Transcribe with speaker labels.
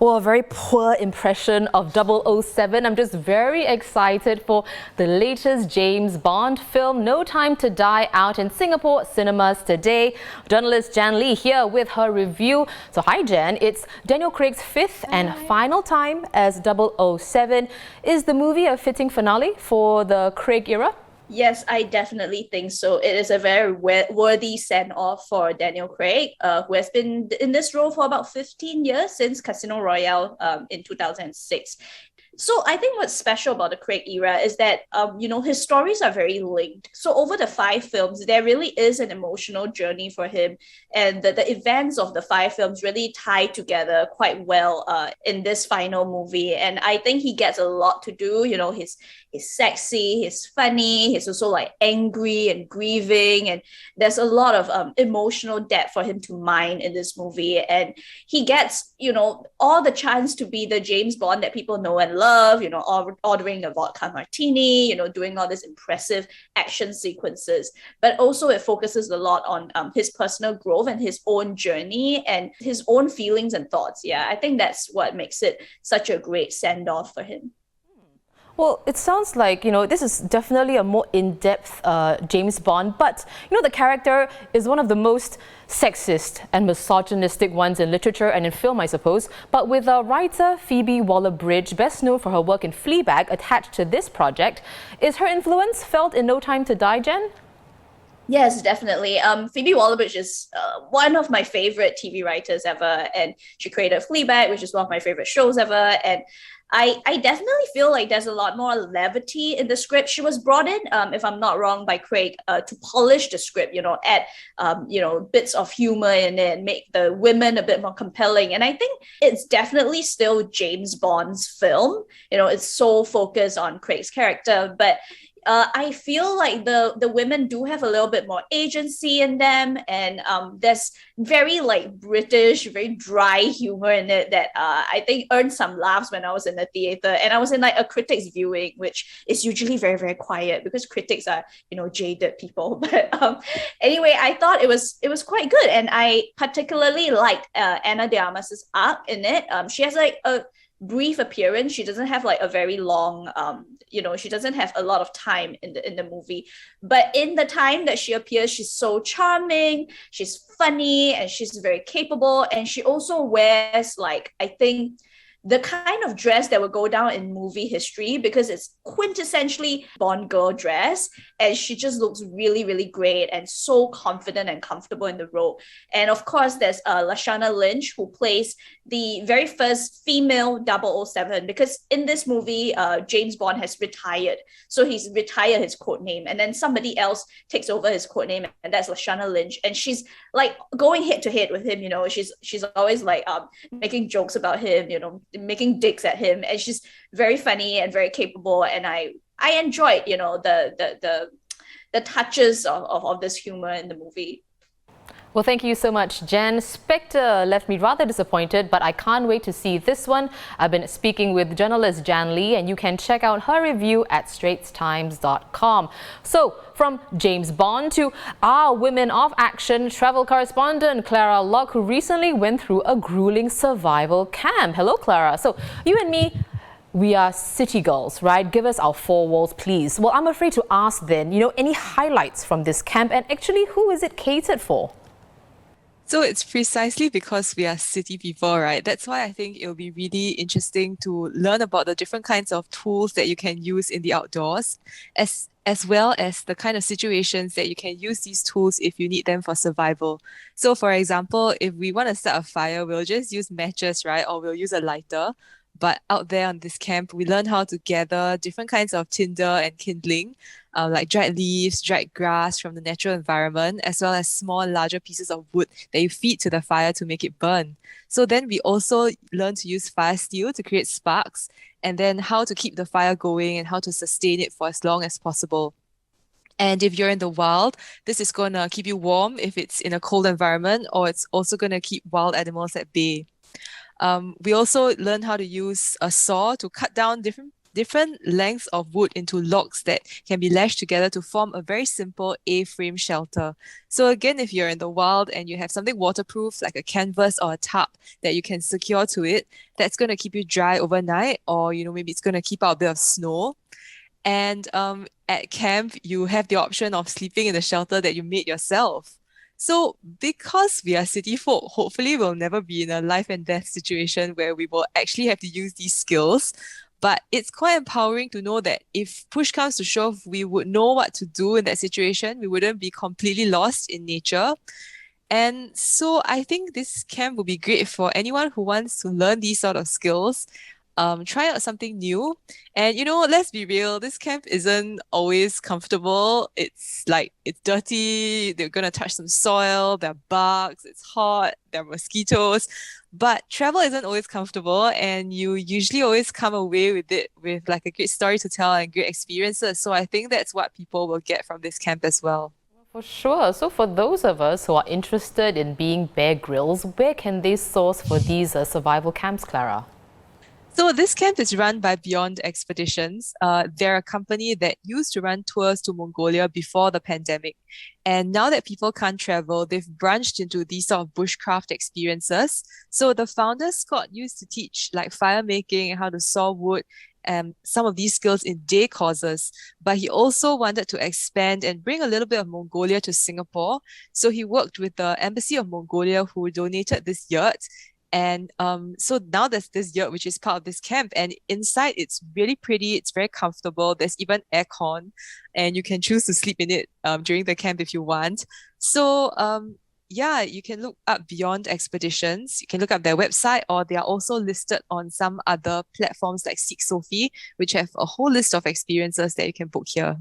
Speaker 1: Well, a very poor impression of 007. I'm just very excited for the latest James Bond film, No Time to Die, out in Singapore cinemas today. Journalist Jan Lee here with her review. So hi Jan, it's Daniel Craig's fifth and final time as 007. Is the movie a fitting finale for the Craig era?
Speaker 2: Yes, I definitely think so. It is a very worthy send-off for Daniel Craig, who has been in this role for about 15 years since Casino Royale in 2006. So I think what's special about the Craig era is that his stories are very linked. So over the five films, there really is an emotional journey for him, and the events of the five films really tie together quite well in this final movie. And I think he gets a lot to do. You know, he's sexy, he's funny, he's also like angry and grieving, and there's a lot of emotional depth for him to mine in this movie. And he gets all the chance to be the James Bond that people know and love, ordering a vodka martini, doing all these impressive action sequences. But also it focuses a lot on his personal growth and his own journey and his own feelings and thoughts. Yeah, I think that's what makes it such a great send-off for him.
Speaker 1: Well, it sounds like, this is definitely a more in-depth James Bond, but, the character is one of the most sexist and misogynistic ones in literature and in film, I suppose. But with writer Phoebe Waller-Bridge, best known for her work in Fleabag, attached to this project, is her influence felt in No Time to Die, Jen?
Speaker 2: Yes, definitely. Phoebe Waller-Bridge is one of my favorite TV writers ever, and she created Fleabag, which is one of my favorite shows ever. And I definitely feel like there's a lot more levity in the script. She was brought in, if I'm not wrong, by Craig to polish the script, add, bits of humor in it and make the women a bit more compelling. And I think it's definitely still James Bond's film. It's so focused on Craig's character, but I feel like the women do have a little bit more agency in them, and there's very like British, very dry humor in it that I think earned some laughs when I was in the theater, and I was in like a critics viewing, which is usually very very quiet because critics are jaded people. But anyway, I thought it was quite good, and I particularly liked Anna de Armas's arc in it. She has like a brief appearance. She doesn't have like a very long she doesn't have a lot of time in the movie, but in the time that she appears, she's so charming, she's funny, and she's very capable. And she also wears, like, I think the kind of dress that will go down in movie history because it's quintessentially Bond girl dress, and she just looks really really great and so confident and comfortable in the role. And of course there's Lashana Lynch, who plays the very first female 007, because in this movie James Bond has retired, so he's retired his code name, and then somebody else takes over his code name, and that's Lashana Lynch. And she's like going head to head with him. She's always like making jokes about him, making digs at him, and she's very funny and very capable. And I enjoyed the touches of this humor in the movie.
Speaker 1: Well, thank you so much, Jen. Spectre left me rather disappointed, but I can't wait to see this one. I've been speaking with journalist Jan Lee, and you can check out her review at straitstimes.com. So, from James Bond to our Women of Action travel correspondent, Clara Locke, who recently went through a grueling survival camp. Hello, Clara. So, you and me, we are city girls, right? Give us our four walls, please. Well, I'm afraid to ask then, any highlights from this camp, and actually, who is it catered for?
Speaker 3: So it's precisely because we are city people, right? That's why I think it'll be really interesting to learn about the different kinds of tools that you can use in the outdoors, as well as the kind of situations that you can use these tools if you need them for survival. So for example, if we want to start a fire, we'll just use matches, right? Or we'll use a lighter. But out there on this camp, we learn how to gather different kinds of tinder and kindling, like dried leaves, dried grass from the natural environment, as well as small, larger pieces of wood that you feed to the fire to make it burn. So then we also learn to use fire steel to create sparks, and then how to keep the fire going and how to sustain it for as long as possible. And if you're in the wild, this is going to keep you warm if it's in a cold environment, or it's also going to keep wild animals at bay. We also learn how to use a saw to cut down different different lengths of wood into logs that can be lashed together to form a very simple A-frame shelter. So again, if you're in the wild and you have something waterproof like a canvas or a tarp that you can secure to it, that's going to keep you dry overnight, or maybe it's going to keep out a bit of snow. And at camp, you have the option of sleeping in the shelter that you made yourself. So, because we are city folk, hopefully we'll never be in a life and death situation where we will actually have to use these skills. But it's quite empowering to know that if push comes to shove, we would know what to do in that situation. We wouldn't be completely lost in nature. And so I think this camp would be great for anyone who wants to learn these sort of skills. Try out something new. And let's be real, this camp isn't always comfortable. It's dirty, they're gonna touch some soil, there are bugs, it's hot, there are mosquitoes. But travel isn't always comfortable, and you usually always come away with it with like a great story to tell and great experiences. So I think that's what people will get from this camp as well.
Speaker 1: For sure. So for those of us who are interested in being Bear Grylls, where can they source for these survival camps, Clara?
Speaker 3: So this camp is run by Beyond Expeditions. They're a company that used to run tours to Mongolia before the pandemic. And now that people can't travel, they've branched into these sort of bushcraft experiences. So the founder, Scott, used to teach like fire making and how to saw wood, some of these skills in day courses, but he also wanted to expand and bring a little bit of Mongolia to Singapore. So he worked with the Embassy of Mongolia, who donated this yurt. And so now there's this yurt, which is part of this camp. And inside, it's really pretty. It's very comfortable. There's even aircon, and you can choose to sleep in it during the camp if you want. So yeah, you can look up Beyond Expeditions. You can look up their website, or they are also listed on some other platforms like Seek Sophie, which have a whole list of experiences that you can book here.